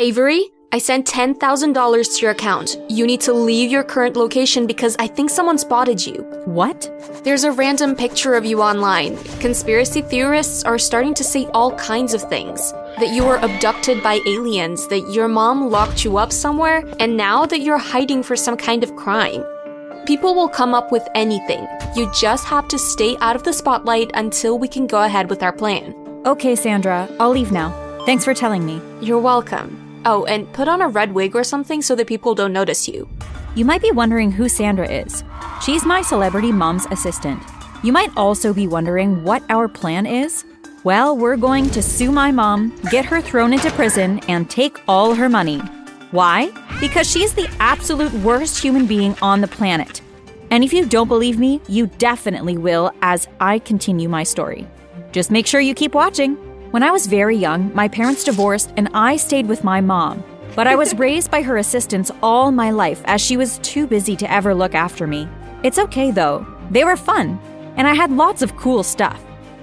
Avery, I sent $10,000 to your account. You need to leave your current location because I think someone spotted you. What? There's a random picture of you online. Conspiracy theorists are starting to say all kinds of things. That you were abducted by aliens, that your mom locked you up somewhere, and now that you're hiding for some kind of crime. People will come up with anything. You just have to stay out of the spotlight until we can go ahead with our plan. Okay, Sandra, I'll leave now. Thanks for telling me. You're welcome. Oh, and put on a red wig or something so that people don't notice you. You might be wondering who Sandra is. She's my celebrity mom's assistant. You might also be wondering what our plan is. Well, we're going to sue my mom, get her thrown into prison, and take all her money. Why? Because she's the absolute worst human being on the planet. And if you don't believe me, you definitely will as I continue my story. Just make sure you keep watching. When I was very young, my parents divorced and I stayed with my mom. But I was raised by her assistants all my life as she was too busy to ever look after me. It's okay though. They were fun. And I had lots of cool stuff.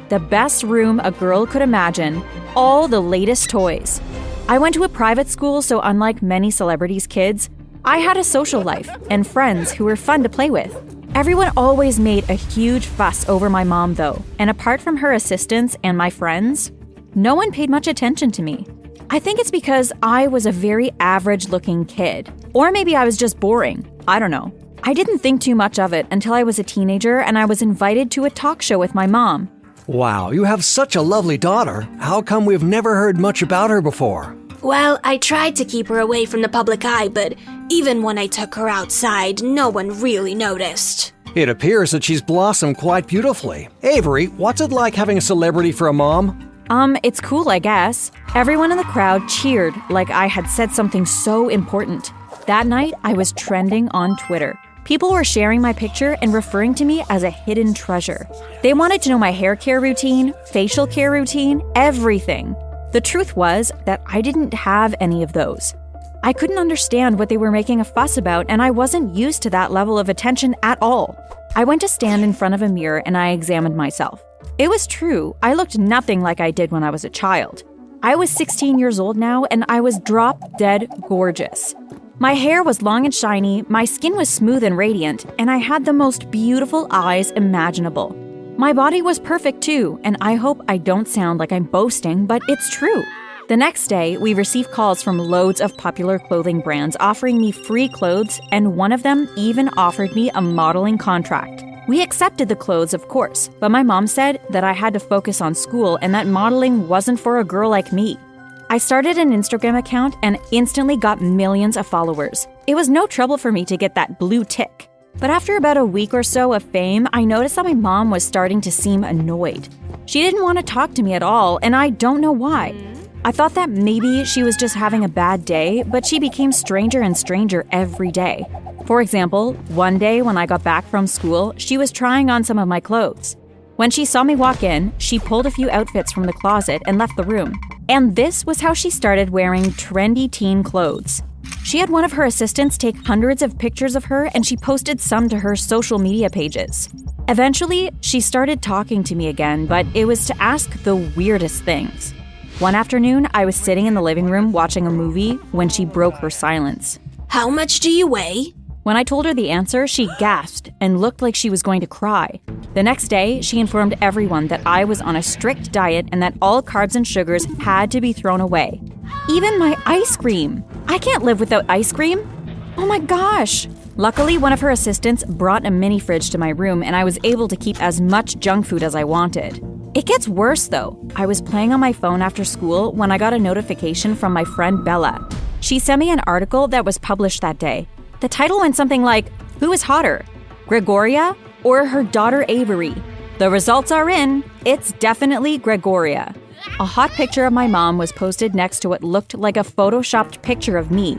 The best room a girl could imagine. All the latest toys. I went to a private school, so unlike many celebrities' kids, I had a social life and friends who were fun to play with. Everyone always made a huge fuss over my mom though, and apart from her assistants and my friends, no one paid much attention to me. I think it's because I was a very average-looking kid. Or maybe I was just boring. I don't know. I didn't think too much of it until I was a teenager and I was invited to a talk show with my mom. Wow, you have such a lovely daughter. How come we've never heard much about her before? Well, I tried to keep her away from the public eye, but even when I took her outside, no one really noticed. It appears that she's blossomed quite beautifully. Avery, what's it like having a celebrity for a mom? It's cool, I guess. Everyone in the crowd cheered like I had said something so important. That night, I was trending on Twitter. People were sharing my picture and referring to me as a hidden treasure. They wanted to know my hair care routine, facial care routine, everything. The truth was that I didn't have any of those. I couldn't understand what they were making a fuss about, and I wasn't used to that level of attention at all. I went to stand in front of a mirror and I examined myself. It was true, I looked nothing like I did when I was a child. I was 16 years old now and I was drop-dead gorgeous. My hair was long and shiny, my skin was smooth and radiant, and I had the most beautiful eyes imaginable. My body was perfect too, and I hope I don't sound like I'm boasting, but it's true. The next day, we received calls from loads of popular clothing brands offering me free clothes, and one of them even offered me a modeling contract. We accepted the clothes, of course, but my mom said that I had to focus on school and that modeling wasn't for a girl like me. I started an Instagram account and instantly got millions of followers. It was no trouble for me to get that blue tick. But after about a week or so of fame, I noticed that my mom was starting to seem annoyed. She didn't want to talk to me at all, and I don't know why. I thought that maybe she was just having a bad day, but she became stranger and stranger every day. For example, one day when I got back from school, she was trying on some of my clothes. When she saw me walk in, she pulled a few outfits from the closet and left the room. And this was how she started wearing trendy teen clothes. She had one of her assistants take hundreds of pictures of her and she posted some to her social media pages. Eventually, she started talking to me again, but it was to ask the weirdest things. One afternoon, I was sitting in the living room watching a movie when she broke her silence. How much do you weigh? When I told her the answer, she gasped and looked like she was going to cry. The next day, she informed everyone that I was on a strict diet and that all carbs and sugars had to be thrown away. Even my ice cream. I can't live without ice cream. Oh my gosh. Luckily, one of her assistants brought a mini fridge to my room and I was able to keep as much junk food as I wanted. It gets worse though. I was playing on my phone after school when I got a notification from my friend Bella. She sent me an article that was published that day. The title went something like, "Who is hotter, Gregoria or her daughter Avery?" The results are in. It's definitely Gregoria. A hot picture of my mom was posted next to what looked like a photoshopped picture of me.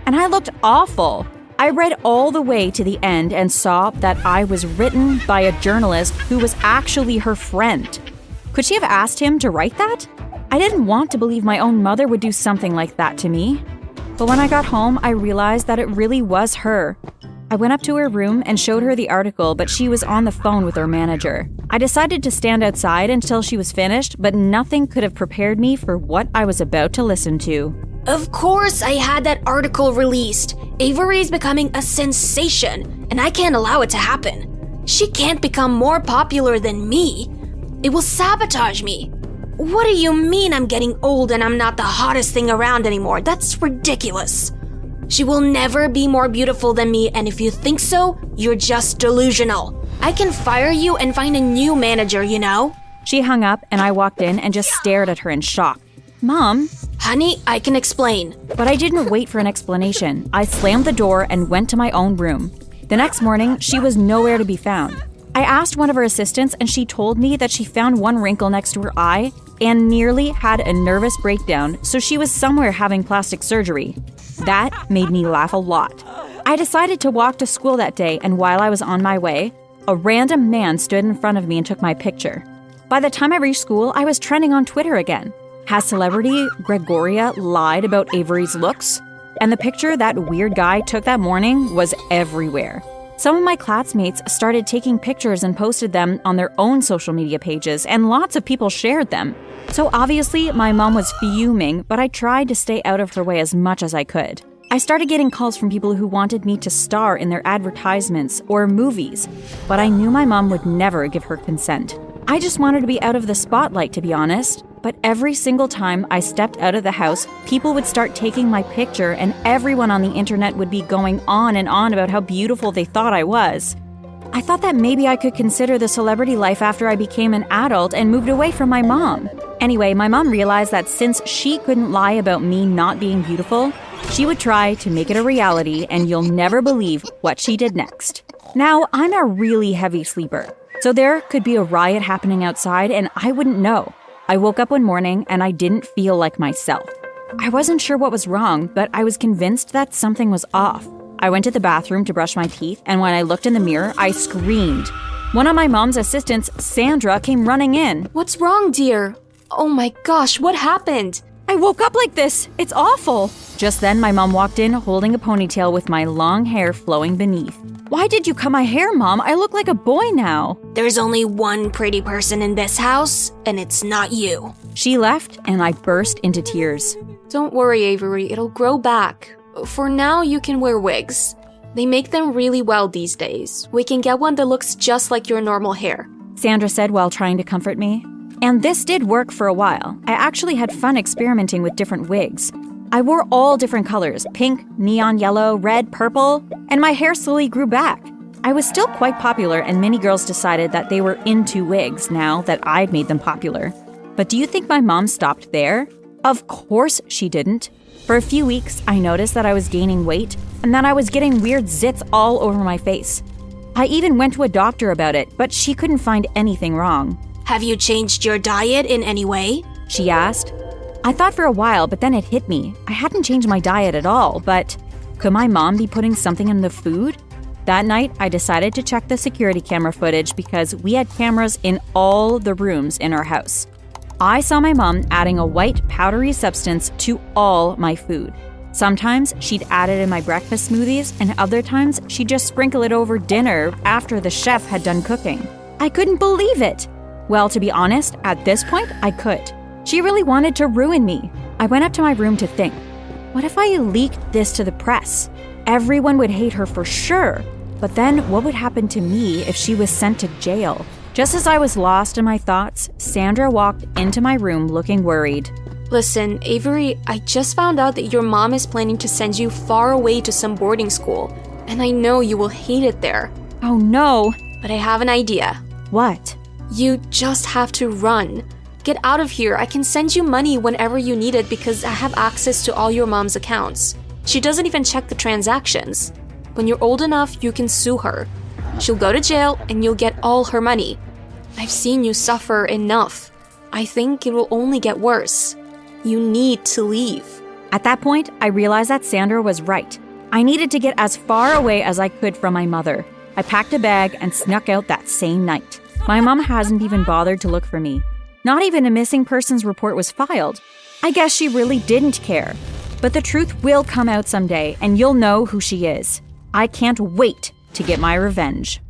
And I looked awful. I read all the way to the end and saw that I was written by a journalist who was actually her friend. Could she have asked him to write that? I didn't want to believe my own mother would do something like that to me. But when I got home, I realized that it really was her. I went up to her room and showed her the article, but she was on the phone with her manager. I decided to stand outside until she was finished, but nothing could have prepared me for what I was about to listen to. Of course I had that article released. Avery's becoming a sensation, and I can't allow it to happen. She can't become more popular than me. It will sabotage me. What do you mean I'm getting old and I'm not the hottest thing around anymore? That's ridiculous. She will never be more beautiful than me, and if you think so, you're just delusional. I can fire you and find a new manager, you know? She hung up and I walked in and just stared at her in shock. Mom? Honey, I can explain. But I didn't wait for an explanation. I slammed the door and went to my own room. The next morning, she was nowhere to be found. I asked one of her assistants and she told me that she found one wrinkle next to her eye and nearly had a nervous breakdown, so she was somewhere having plastic surgery. That made me laugh a lot. I decided to walk to school that day, and while I was on my way, a random man stood in front of me and took my picture. By the time I reached school, I was trending on Twitter again. Has celebrity Gregoria lied about Avery's looks? And the picture that weird guy took that morning was everywhere. Some of my classmates started taking pictures and posted them on their own social media pages, and lots of people shared them. So obviously, my mom was fuming, but I tried to stay out of her way as much as I could. I started getting calls from people who wanted me to star in their advertisements or movies, but I knew my mom would never give her consent. I just wanted to be out of the spotlight, to be honest. But every single time I stepped out of the house, people would start taking my picture and everyone on the internet would be going on and on about how beautiful they thought I was. I thought that maybe I could consider the celebrity life after I became an adult and moved away from my mom. Anyway, my mom realized that since she couldn't lie about me not being beautiful, she would try to make it a reality, and you'll never believe what she did next. Now, I'm a really heavy sleeper, so there could be a riot happening outside and I wouldn't know. I woke up one morning and I didn't feel like myself. I wasn't sure what was wrong, but I was convinced that something was off. I went to the bathroom to brush my teeth, and when I looked in the mirror, I screamed. One of my mom's assistants, Sandra, came running in. What's wrong, dear? Oh my gosh, what happened? I woke up like this. It's awful. Just then, my mom walked in holding a ponytail with my long hair flowing beneath. Why did you cut my hair, Mom? I look like a boy now. There's only one pretty person in this house, and it's not you. She left, and I burst into tears. Don't worry, Avery. It'll grow back. For now, you can wear wigs. They make them really well these days. We can get one that looks just like your normal hair. Sandra said while trying to comfort me. And this did work for a while. I actually had fun experimenting with different wigs. I wore all different colors, pink, neon yellow, red, purple, and my hair slowly grew back. I was still quite popular, and many girls decided that they were into wigs now that I'd made them popular. But do you think my mom stopped there? Of course she didn't. For a few weeks, I noticed that I was gaining weight and that I was getting weird zits all over my face. I even went to a doctor about it, but she couldn't find anything wrong. Have you changed your diet in any way? She asked. I thought for a while, but then it hit me. I hadn't changed my diet at all, but could my mom be putting something in the food? That night, I decided to check the security camera footage because we had cameras in all the rooms in our house. I saw my mom adding a white, powdery substance to all my food. Sometimes she'd add it in my breakfast smoothies, and other times she'd just sprinkle it over dinner after the chef had done cooking. I couldn't believe it. Well, to be honest, at this point, I could. She really wanted to ruin me. I went up to my room to think, what if I leaked this to the press? Everyone would hate her for sure. But then what would happen to me if she was sent to jail? Just as I was lost in my thoughts, Sandra walked into my room looking worried. Listen, Avery, I just found out that your mom is planning to send you far away to some boarding school. And I know you will hate it there. Oh no. But I have an idea. What? You just have to run. Get out of here. I can send you money whenever you need it because I have access to all your mom's accounts. She doesn't even check the transactions. When you're old enough, you can sue her. She'll go to jail and you'll get all her money. I've seen you suffer enough. I think it will only get worse. You need to leave. At that point, I realized that Sandra was right. I needed to get as far away as I could from my mother. I packed a bag and snuck out that same night. My mom hasn't even bothered to look for me. Not even a missing persons report was filed. I guess she really didn't care. But the truth will come out someday, and you'll know who she is. I can't wait to get my revenge.